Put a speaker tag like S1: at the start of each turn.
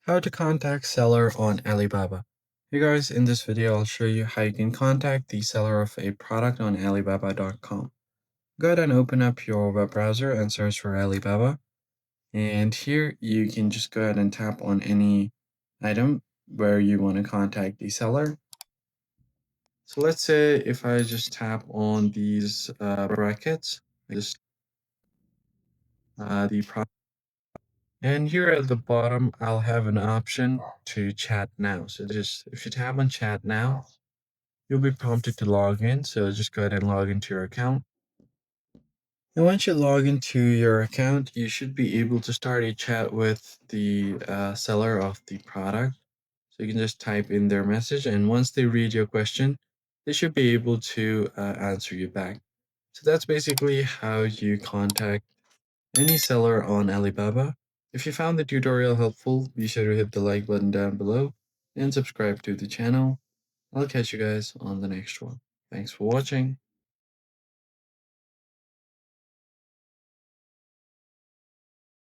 S1: How to contact seller on Alibaba. Hey guys, in this video I'll show you how you can contact the seller of a product on Alibaba.com. Go ahead and open up your web browser and search for Alibaba. And here you can just go ahead and tap on any item where you want to contact the seller. So let's say if I just tap on these brackets, just the product. And here at the bottom, I'll have an option to chat now. So just if you tap on chat now, you'll be prompted to log in. So just go ahead and log into your account. And once you log into your account, you should be able to start a chat with the seller of the product. So you can just type in their message, and once they read your question, they should be able to answer you back. So that's basically how you contact any seller on Alibaba. If you found the tutorial helpful, be sure to hit the like button down below and subscribe to the channel. I'll catch you guys on the next one. Thanks for watching.